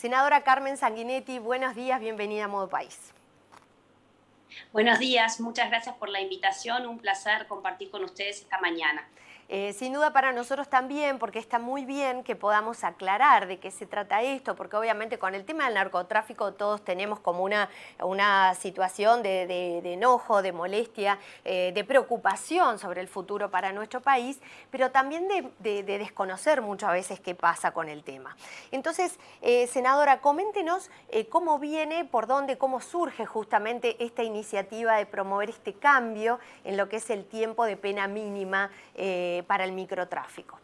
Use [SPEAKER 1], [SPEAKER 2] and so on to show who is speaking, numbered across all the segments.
[SPEAKER 1] Senadora Carmen Sanguinetti, buenos días, bienvenida a Modo País.
[SPEAKER 2] Buenos días, muchas gracias por la invitación, un placer compartir con ustedes esta mañana.
[SPEAKER 1] Sin duda para nosotros también, porque está muy bien que podamos aclarar de qué se trata esto, porque obviamente con el tema del narcotráfico todos tenemos como una situación de enojo, de molestia, de preocupación sobre el futuro para nuestro país, pero también de desconocer muchas veces qué pasa con el tema. Entonces, senadora, coméntenos cómo viene, por dónde, cómo surge justamente esta iniciativa de promover este cambio en lo que es el tiempo de pena mínima para el microtráfico.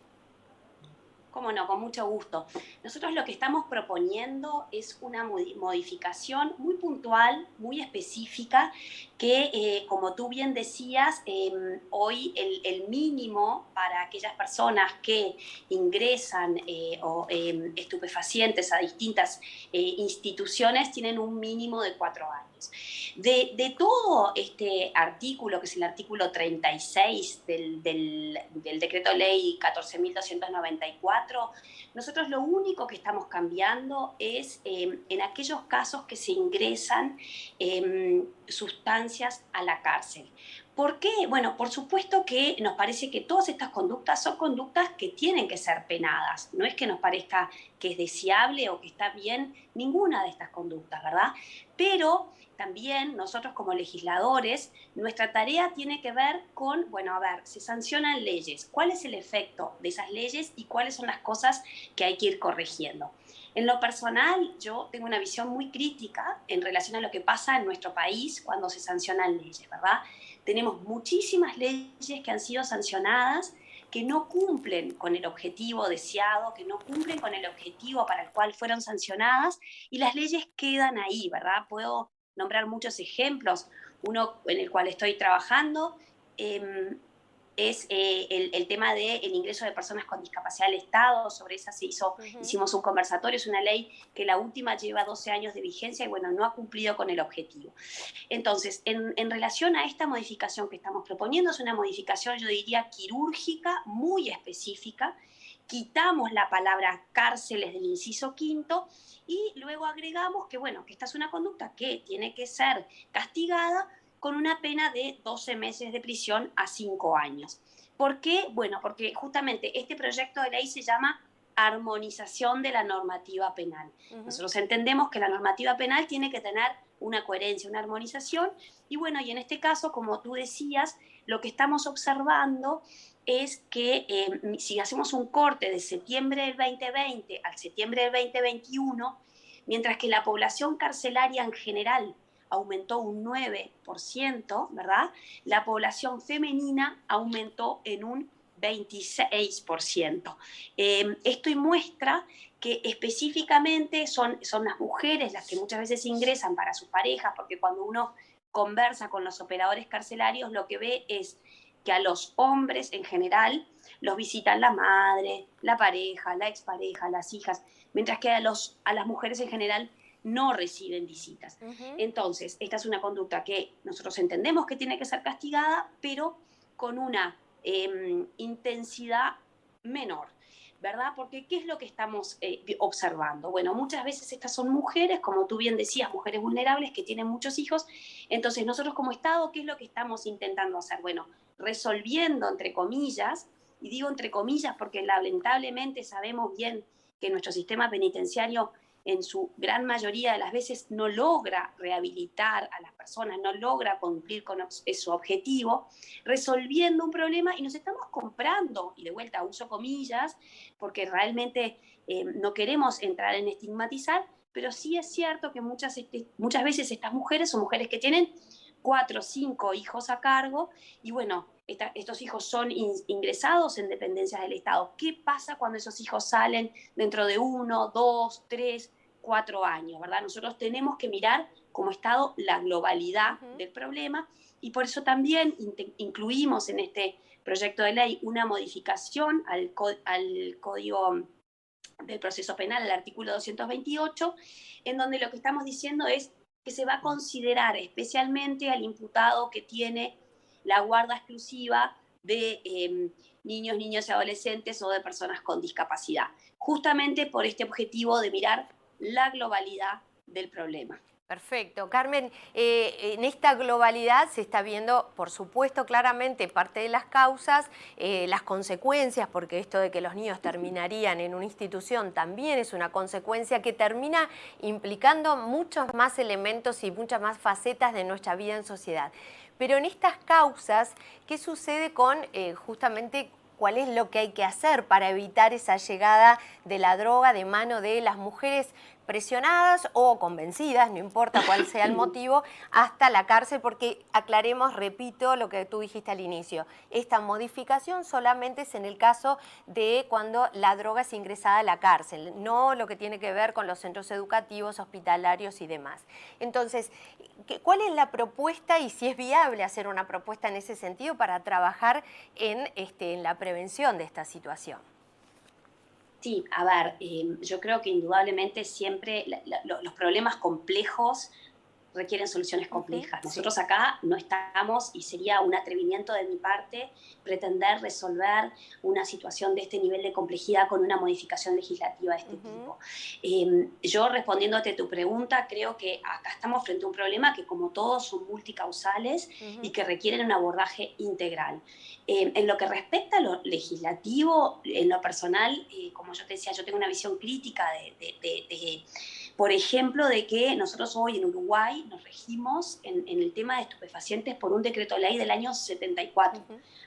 [SPEAKER 2] Cómo no, con mucho gusto. Nosotros lo que estamos proponiendo es una modificación muy puntual, muy específica, que como tú bien decías, hoy el mínimo para aquellas personas que ingresan estupefacientes a distintas instituciones tienen un mínimo de 4 años. De todo este artículo, que es el artículo 36 del decreto ley 14.294, nosotros lo único que estamos cambiando es en aquellos casos que se ingresan sustancias a la cárcel. ¿Por qué? Bueno, por supuesto que nos parece que todas estas conductas son conductas que tienen que ser penadas. No es que nos parezca que es deseable o que está bien ninguna de estas conductas, ¿verdad? Pero también nosotros como legisladores, nuestra tarea tiene que ver con, bueno, a ver, se sancionan leyes. ¿Cuál es el efecto de esas leyes y cuáles son las cosas que hay que ir corrigiendo? En lo personal, yo tengo una visión muy crítica en relación a lo que pasa en nuestro país cuando se sancionan leyes, ¿verdad? Tenemos muchísimas leyes que han sido sancionadas que no cumplen con el objetivo deseado, que no cumplen con el objetivo para el cual fueron sancionadas, y las leyes quedan ahí, ¿verdad? Puedo nombrar muchos ejemplos. Uno en el cual estoy trabajando es el tema del ingreso de personas con discapacidad al Estado. Sobre esa hicimos un conversatorio. Es una ley que la última lleva 12 años de vigencia y bueno, no ha cumplido con el objetivo. Entonces, en relación a esta modificación que estamos proponiendo, es una modificación, yo diría, quirúrgica, muy específica. Quitamos la palabra cárceles del inciso quinto y luego agregamos que, bueno, que esta es una conducta que tiene que ser castigada con una pena de 12 meses de prisión a 5 años. ¿Por qué? Bueno, porque justamente este proyecto de ley se llama armonización de la normativa penal. Nosotros entendemos que la normativa penal tiene que tener una coherencia, una armonización, y bueno, y en este caso, como tú decías, lo que estamos observando es que si hacemos un corte de septiembre del 2020 al septiembre del 2021, mientras que la población carcelaria en general aumentó un 9%, ¿verdad? La población femenina aumentó en un 26%. Esto muestra que específicamente son las mujeres las que muchas veces ingresan para sus parejas, porque cuando uno conversa con los operadores carcelarios, lo que ve es que a los hombres en general los visitan la madre, la pareja, la expareja, las hijas, mientras que a las mujeres en general no reciben visitas. Entonces, esta es una conducta que nosotros entendemos que tiene que ser castigada, pero con una intensidad menor, ¿verdad? Porque ¿qué es lo que estamos observando? Bueno, muchas veces estas son mujeres, como tú bien decías, mujeres vulnerables que tienen muchos hijos. Entonces, nosotros como Estado, ¿qué es lo que estamos intentando hacer? Bueno, resolviendo, entre comillas, y digo entre comillas porque lamentablemente sabemos bien que nuestro sistema penitenciario en su gran mayoría de las veces no logra rehabilitar a las personas, no logra cumplir con su objetivo, resolviendo un problema, y nos estamos comprando, y de vuelta uso comillas, porque realmente no queremos entrar en estigmatizar, pero sí es cierto que muchas veces estas mujeres son mujeres que tienen 4 o 5 hijos a cargo, y bueno, estos hijos son ingresados en dependencias del Estado. ¿Qué pasa cuando esos hijos salen dentro de 1, 2, 3, 4 años, ¿verdad? Nosotros tenemos que mirar como Estado la globalidad del problema, y por eso también incluimos en este proyecto de ley una modificación al Código del Proceso Penal, al artículo 228, en donde lo que estamos diciendo es que se va a considerar especialmente al imputado que tiene la guarda exclusiva de niños y adolescentes o de personas con discapacidad, justamente por este objetivo de mirar la globalidad del problema.
[SPEAKER 1] Perfecto. Carmen, en esta globalidad se está viendo, por supuesto, claramente parte de las causas, las consecuencias, porque esto de que los niños terminarían en una institución también es una consecuencia que termina implicando muchos más elementos y muchas más facetas de nuestra vida en sociedad. Pero en estas causas, ¿qué sucede con justamente cuál es lo que hay que hacer para evitar esa llegada de la droga de mano de las mujeres presionadas o convencidas, no importa cuál sea el motivo, hasta la cárcel? Porque aclaremos, repito lo que tú dijiste al inicio, esta modificación solamente es en el caso de cuando la droga es ingresada a la cárcel, no lo que tiene que ver con los centros educativos, hospitalarios y demás. Entonces, ¿cuál es la propuesta y si es viable hacer una propuesta en ese sentido para trabajar en la prevención de esta situación?
[SPEAKER 2] Sí, a ver, yo creo que indudablemente siempre los problemas complejos requieren soluciones complejas.
[SPEAKER 1] Sí.
[SPEAKER 2] Nosotros acá no estamos, y sería un atrevimiento de mi parte, pretender resolver una situación de este nivel de complejidad con una modificación legislativa de este tipo. Yo, respondiéndote tu pregunta, creo que acá estamos frente a un problema que, como todos, son multicausales y que requieren un abordaje integral. En lo que respecta a lo legislativo, en lo personal, como yo te decía, yo tengo una visión crítica por ejemplo, de que nosotros hoy en Uruguay nos regimos en el tema de estupefacientes por un decreto ley del año 74.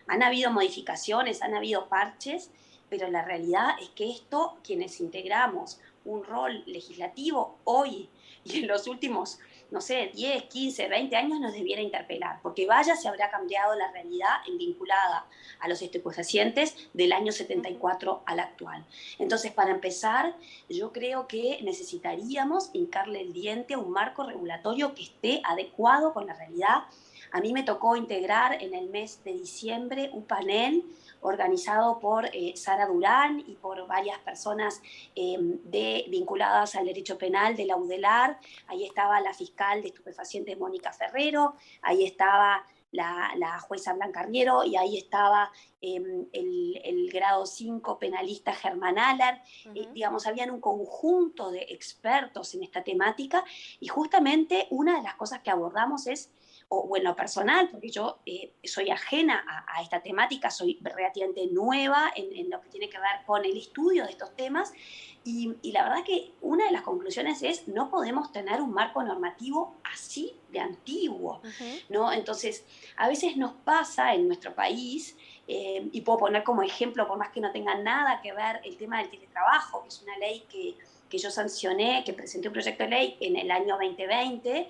[SPEAKER 2] Han habido modificaciones, han habido parches, pero la realidad es que esto, quienes integramos un rol legislativo hoy y en los últimos, no sé, 10, 15, 20 años, nos debiera interpelar, porque vaya si habrá cambiado la realidad vinculada a los estupefacientes del año 74 al actual. Entonces, para empezar, yo creo que necesitaríamos hincarle el diente a un marco regulatorio que esté adecuado con la realidad. A mí me tocó integrar en el mes de diciembre un panel organizado por Sara Durán y por varias personas vinculadas al derecho penal de la UDELAR. Ahí estaba la fiscal de estupefacientes Mónica Ferrero, ahí estaba la jueza Blanca Riero, y ahí estaba el grado 5 penalista Germán Aller. Digamos, habían un conjunto de expertos en esta temática, y justamente una de las cosas que abordamos es, o en lo personal, porque yo soy ajena a esta temática, soy relativamente nueva en lo que tiene que ver con el estudio de estos temas, y la verdad que una de las conclusiones es: no podemos tener un marco normativo así de antiguo, ¿no? Entonces, a veces nos pasa en nuestro país, y puedo poner como ejemplo, por más que no tenga nada que ver, el tema del teletrabajo, que es una ley que yo sancioné, que presenté un proyecto de ley en el año 2020,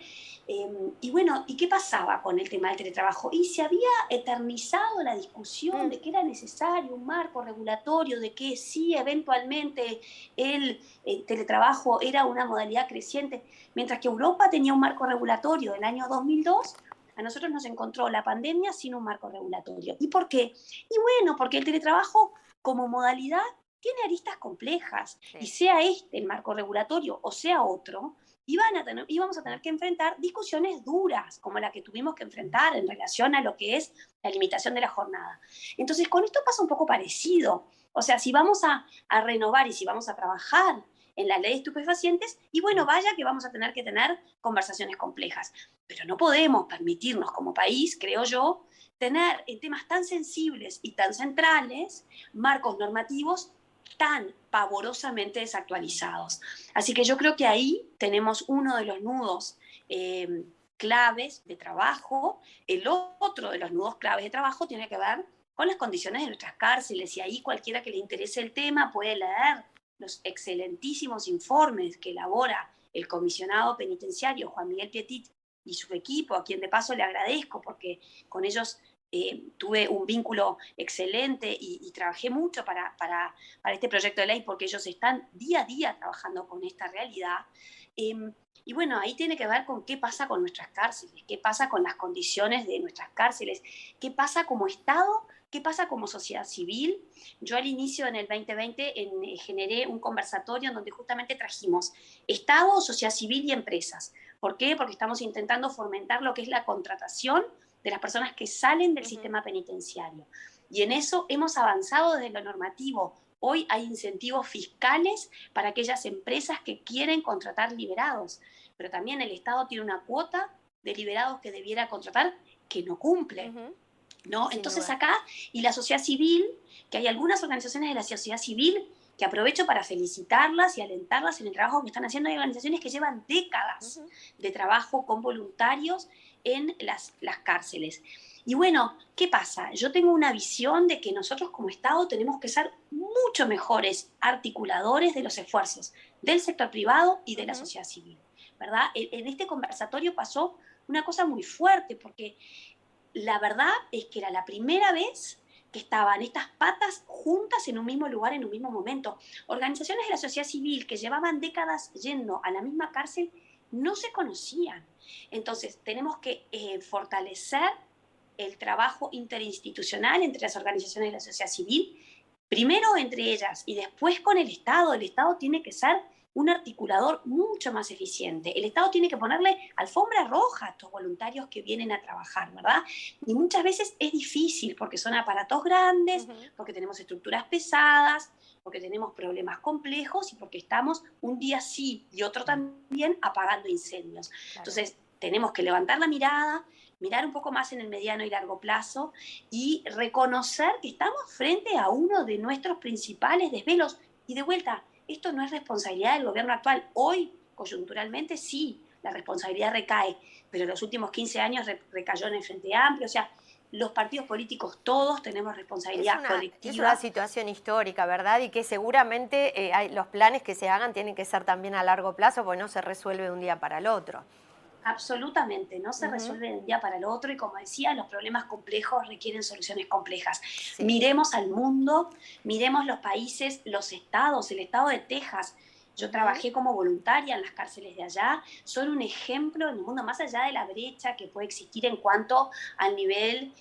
[SPEAKER 2] y bueno, ¿y qué pasaba con el tema del teletrabajo? Y se había eternizado la discusión de que era necesario un marco regulatorio, de que sí, eventualmente el teletrabajo era una modalidad creciente, mientras que Europa tenía un marco regulatorio del año 2002. A nosotros nos encontró la pandemia sin un marco regulatorio. ¿Y por qué? Y bueno, porque el teletrabajo como modalidad tiene aristas complejas, y sea este el marco regulatorio o sea otro, íbamos a tener que enfrentar discusiones duras, como la que tuvimos que enfrentar en relación a lo que es la limitación de la jornada. Entonces, con esto pasa un poco parecido. O sea, si vamos a renovar y si vamos a trabajar en la ley de estupefacientes, y bueno, vaya que vamos a tener que tener conversaciones complejas. Pero no podemos permitirnos como país, creo yo, tener en temas tan sensibles y tan centrales marcos normativos tan pavorosamente desactualizados. Así que yo creo que ahí tenemos uno de los nudos claves de trabajo. El otro de los nudos claves de trabajo tiene que ver con las condiciones de nuestras cárceles, y ahí cualquiera que le interese el tema puede leer los excelentísimos informes que elabora el comisionado penitenciario Juan Miguel Pietit y su equipo, a quien de paso le agradezco porque con ellos tuve un vínculo excelente y trabajé mucho para este proyecto de ley, porque ellos están día a día trabajando con esta realidad. Y bueno, ahí tiene que ver con qué pasa con nuestras cárceles, qué pasa con las condiciones de nuestras cárceles, qué pasa como Estado, qué pasa como sociedad civil. Yo al inicio, en el 2020, generé un conversatorio en donde justamente trajimos Estado, sociedad civil y empresas. ¿Por qué? Porque estamos intentando fomentar lo que es la contratación de las personas que salen del sistema penitenciario. Y en eso hemos avanzado desde lo normativo Hoy hay incentivos fiscales para aquellas empresas que quieren contratar liberados, pero también el Estado tiene una cuota de liberados que debiera contratar que no cumple. ¿No? Entonces acá, y la sociedad civil, que hay algunas organizaciones de la sociedad civil que aprovecho para felicitarlas y alentarlas en el trabajo que están haciendo. Hay organizaciones que llevan décadas de trabajo con voluntarios en las cárceles. Y bueno, ¿qué pasa? Yo tengo una visión de que nosotros como Estado tenemos que ser mucho mejores articuladores de los esfuerzos del sector privado y de la sociedad civil, ¿verdad? En este conversatorio pasó una cosa muy fuerte, porque la verdad es que era la primera vez que estaban estas patas juntas en un mismo lugar, en un mismo momento. Organizaciones de la sociedad civil que llevaban décadas yendo a la misma cárcel no se conocían. Entonces, tenemos que fortalecer el trabajo interinstitucional entre las organizaciones de la sociedad civil, primero entre ellas y después con el Estado. El Estado tiene que ser un articulador mucho más eficiente. El Estado tiene que ponerle alfombra roja a estos voluntarios que vienen a trabajar, ¿verdad? Y muchas veces es difícil porque son aparatos grandes, porque tenemos estructuras pesadas, porque tenemos problemas complejos y porque estamos un día sí y otro también apagando incendios. Claro. Entonces, tenemos que levantar la mirada, mirar un poco más en el mediano y largo plazo y reconocer que estamos frente a uno de nuestros principales desvelos. Y de vuelta, esto no es responsabilidad del gobierno actual. Hoy, coyunturalmente, sí, la responsabilidad recae, pero en los últimos 15 años recayó en el Frente Amplio. O sea, los partidos políticos todos tenemos responsabilidad colectiva.
[SPEAKER 1] Es una situación histórica, ¿verdad? Y que seguramente los planes que se hagan tienen que ser también a largo plazo, porque no se resuelve de un día para el otro.
[SPEAKER 2] Absolutamente, no se resuelve de un día para el otro y como decía, los problemas complejos requieren soluciones complejas. Sí. Miremos al mundo, miremos los países, los estados, el estado de Texas. Yo trabajé como voluntaria en las cárceles de allá, son un ejemplo en el mundo, más allá de la brecha que puede existir en cuanto al nivel,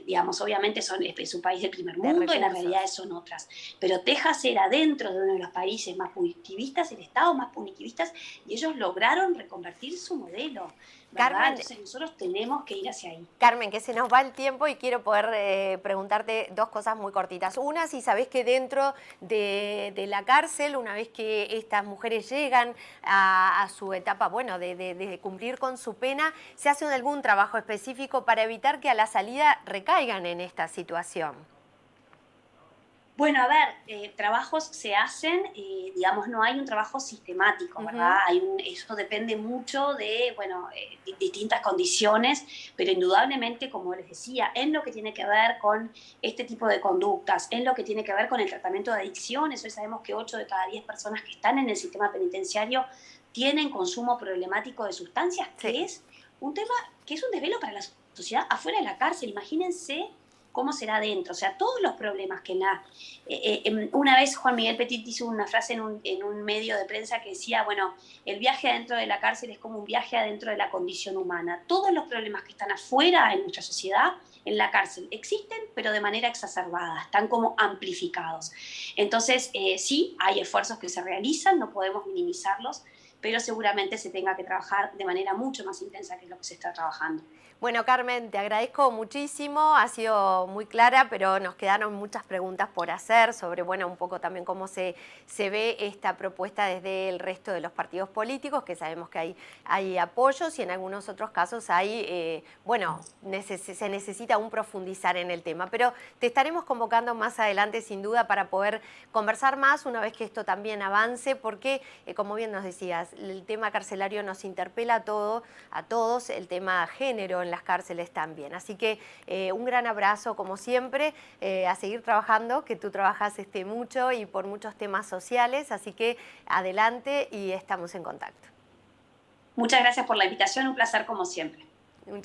[SPEAKER 2] digamos, obviamente es un país del primer mundo y las realidades son otras. Pero Texas era dentro de uno de los países más punitivistas, el estado más punitivistas, y ellos lograron reconvertir su modelo. Carmen, entonces nosotros tenemos que ir hacia ahí.
[SPEAKER 1] Carmen, que se nos va el tiempo y quiero poder preguntarte dos cosas muy cortitas. Una, si sabés que dentro de la cárcel, una vez que estas mujeres llegan a su etapa, bueno, de cumplir con su pena, ¿se hace algún trabajo específico para evitar que a la salida recaigan en esta situación?
[SPEAKER 2] Bueno, a ver, trabajos se hacen, digamos, no hay un trabajo sistemático, ¿verdad? Eso depende mucho de, bueno, distintas condiciones, pero indudablemente, como les decía, en lo que tiene que ver con este tipo de conductas, en lo que tiene que ver con el tratamiento de adicciones, hoy sabemos que 8 de cada 10 personas que están en el sistema penitenciario tienen consumo problemático de sustancias, que es un tema, que es un desvelo para la sociedad afuera de la cárcel. Imagínense cómo será adentro, o sea, todos los problemas que una vez Juan Miguel Petit hizo una frase en un medio de prensa que decía, bueno, el viaje adentro de la cárcel es como un viaje adentro de la condición humana. Todos los problemas que están afuera en nuestra sociedad, en la cárcel, existen, pero de manera exacerbada, están como amplificados. Entonces, sí, hay esfuerzos que se realizan, no podemos minimizarlos, pero seguramente se tenga que trabajar de manera mucho más intensa que lo que se está trabajando.
[SPEAKER 1] Bueno, Carmen, te agradezco muchísimo, ha sido muy clara, pero nos quedaron muchas preguntas por hacer sobre, bueno, un poco también cómo se ve esta propuesta desde el resto de los partidos políticos, que sabemos que hay apoyos y en algunos otros casos hay, bueno, se necesita aún profundizar en el tema, pero te estaremos convocando más adelante sin duda para poder conversar más una vez que esto también avance, porque, como bien nos decías, el tema carcelario nos interpela a todos, el tema género en las cárceles también. Así que un gran abrazo como siempre, a seguir trabajando, que tú trabajas mucho y por muchos temas sociales, así que adelante y estamos en contacto.
[SPEAKER 2] Muchas gracias por la invitación, un placer como siempre.